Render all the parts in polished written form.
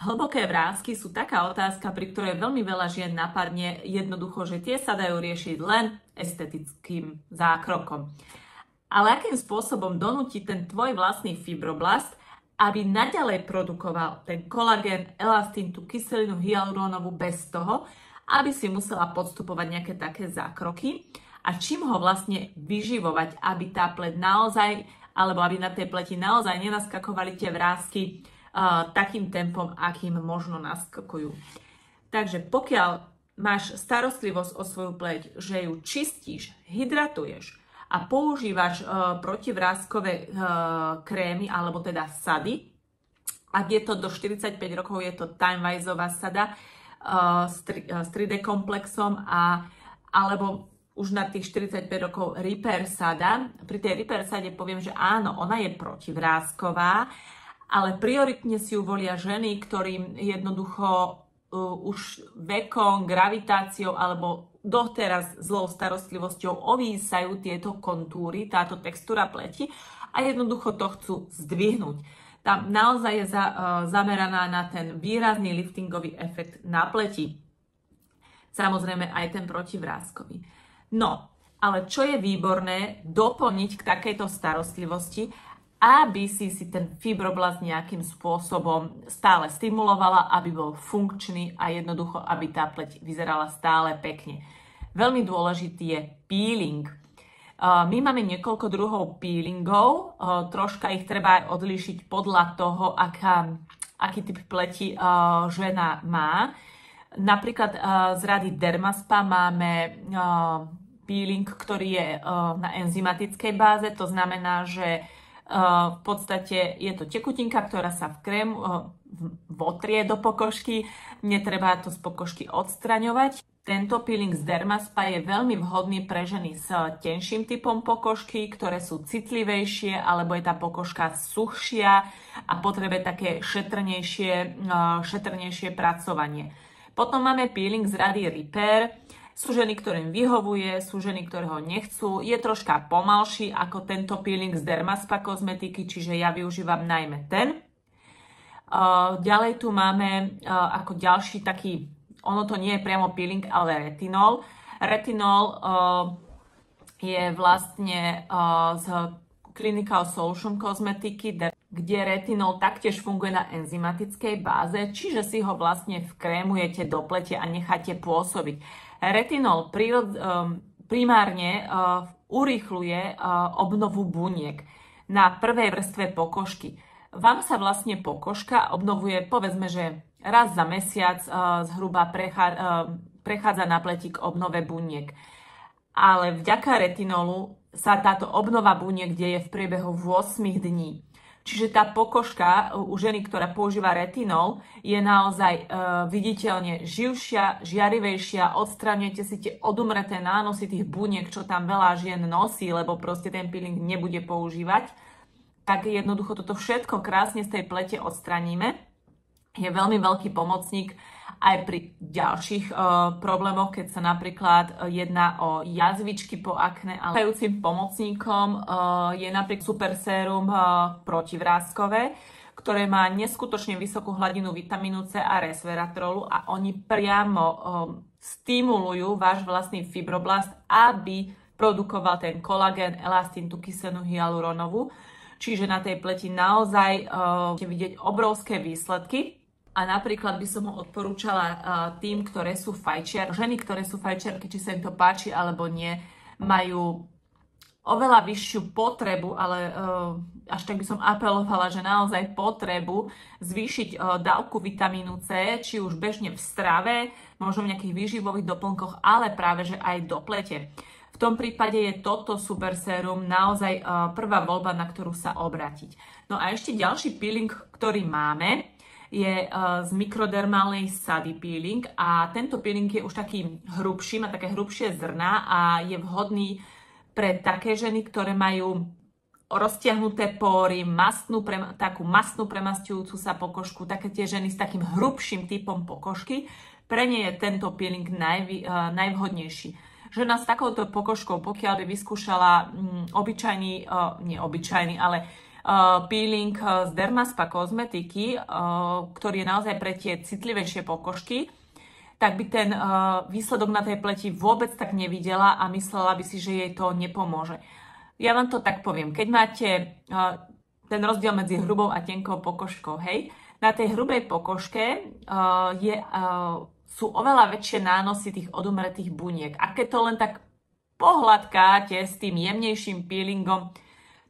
Hlboké vrásky sú taká otázka, pri ktorej veľmi veľa žien napadne jednoducho, že tie sa dajú riešiť len estetickým zákrokom. Ale akým spôsobom donútiť ten tvoj vlastný fibroblast, aby naďalej produkoval ten kolagén, elastín, tú kyselinu hyalurónovú bez toho, aby si musela podstupovať nejaké také zákroky a čím ho vlastne vyživovať, aby tá pleť naozaj, alebo aby na tej pleti naozaj nenaskakovali tie vrásky takým tempom, akým možno naskakujú. Takže pokiaľ máš starostlivosť o svoju pleť, že ju čistíš, hydratuješ a používaš protivrástkové krémy alebo teda sady, ak je to do 45 rokov, je to Time-Wiseová sada s 3D komplexom alebo už na tých 45 rokov Repair sada. Pri tej Repair sade poviem, že áno, ona je protivrásková, ale prioritne si ju volia ženy, ktorým jednoducho už vekom, gravitáciou alebo doteraz zlou starostlivosťou ovísajú tieto kontúry, táto textúra pleti a jednoducho to chcú zdvihnúť. Tam naozaj je zameraná na ten výrazný liftingový efekt na pleti. Samozrejme aj ten protivráskový. No, ale čo je výborné, doplniť k takejto starostlivosti, aby si ten fibroblast nejakým spôsobom stále stimulovala, aby bol funkčný a jednoducho, aby tá pleť vyzerala stále pekne. Veľmi dôležitý je peeling. My máme niekoľko druhov peelingov, troška ich treba aj odlíšiť podľa toho, aký typ pleti žena má. Napríklad z rady Dermaspa máme peeling, ktorý je na enzymatickej báze, to znamená, že v podstate je to tekutinka, ktorá sa votrie do pokožky, netreba to z pokožky odstraňovať. Tento peeling z Dermaspa je veľmi vhodný pre ženy s tenším typom pokožky, ktoré sú citlivejšie, alebo je tá pokožka suchšia a potrebuje také šetrnejšie pracovanie. Potom máme peeling z rady Repair. Sú ženy, ktorým vyhovuje, sú ženy, ktoré ho nechcú. Je troška pomalší ako tento peeling z Dermaspa kozmetiky, čiže ja využívam najmä ten. Ďalej tu máme ako ďalší taký, ono to nie je priamo peeling, ale retinol. Retinol je vlastne z Clinical Solution kozmetiky, kde retinol taktiež funguje na enzymatickej báze, čiže si ho vlastne vkrémujete do plete a necháte pôsobiť. Retinol primárne urýchľuje obnovu buniek na prvej vrstve pokožky. Vám sa vlastne pokožka obnovuje, povedzme, že raz za mesiac zhruba prechádza na pleti k obnove buniek. Ale vďaka retinolu sa táto obnova buniek deje v priebehu 8 dní. Čiže tá pokožka u ženy, ktorá používa retinol, je naozaj viditeľne živšia, žiarivejšia, odstraňujete si tie odumreté nánosy tých buniek, čo tam veľa žien nosí, lebo proste ten peeling nebude používať. Tak jednoducho toto všetko krásne z tej plete odstraníme. Je veľmi veľký pomocník aj pri ďalších problémoch, keď sa napríklad jedná o jazvičky po akne. Ale tajúcim pomocníkom je napríklad super sérum protivrástkové, ktoré má neskutočne vysokú hladinu vitamínu C a resveratrolu a oni priamo stimulujú váš vlastný fibroblast, aby produkoval ten kolagén, elastín, tú kyselinu hyalurónovú. Čiže na tej pleti naozaj budete vidieť obrovské výsledky. A napríklad by som ho odporúčala tým, ktoré sú fajčiarky. Ženy, ktoré sú fajčiarky, či sa im to páči alebo nie, majú oveľa vyššiu potrebu, ale až tak by som apelovala, že naozaj potrebu zvýšiť dávku vitamínu C, či už bežne v strave, možno v nejakých výživových doplnkoch, ale práve že aj do plete. V tom prípade je toto super sérum naozaj prvá voľba, na ktorú sa obrátiť. No a ešte ďalší peeling, ktorý máme, je z mikrodermálnej sady peeling a tento peeling je už taký hrubší, má také hrubšie zrná a je vhodný pre také ženy, ktoré majú roztiahnuté pory, takú mastnú premastujúcu sa pokožku, také tie ženy s takým hrubším typom pokožky. Pre ne je tento peeling najvhodnejší. Žena s takouto pokožkou, pokiaľ by vyskúšala ale peeling z Dermaspa kozmetiky, ktorý je naozaj pre tie citlivejšie pokožky, tak by ten výsledok na tej pleti vôbec tak nevidela a myslela by si, že jej to nepomôže. Ja vám to tak poviem, keď máte ten rozdiel medzi hrubou a tenkou pokožkou, hej, na tej hrubej pokožke sú oveľa väčšie nánosy tých odumretých buniek. A keď to len tak pohľadkáte s tým jemnejším peelingom,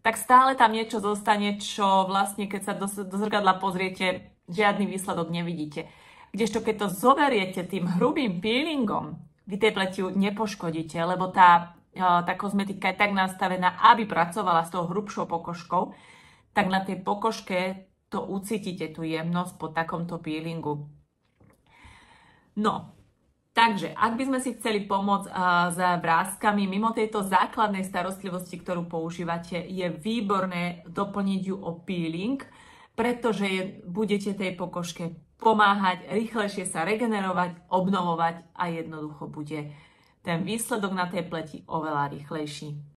tak stále tam niečo zostane, čo vlastne, keď sa do zrkadla pozriete, žiadny výsledok nevidíte. Kdežto keď to zoberiete tým hrubým peelingom, vy tej pleti nepoškodíte, lebo tá kozmetika je tak nastavená, aby pracovala s tou hrubšou pokožkou, tak na tej pokožke to ucítite, tú jemnosť po takomto peelingu. No, takže ak by sme si chceli pomôcť s vrástkami, mimo tejto základnej starostlivosti, ktorú používate, je výborné doplniť ju o peeling, pretože budete tej pokožke pomáhať, rýchlejšie sa regenerovať, obnovovať a jednoducho bude ten výsledok na tej pleti oveľa rýchlejší.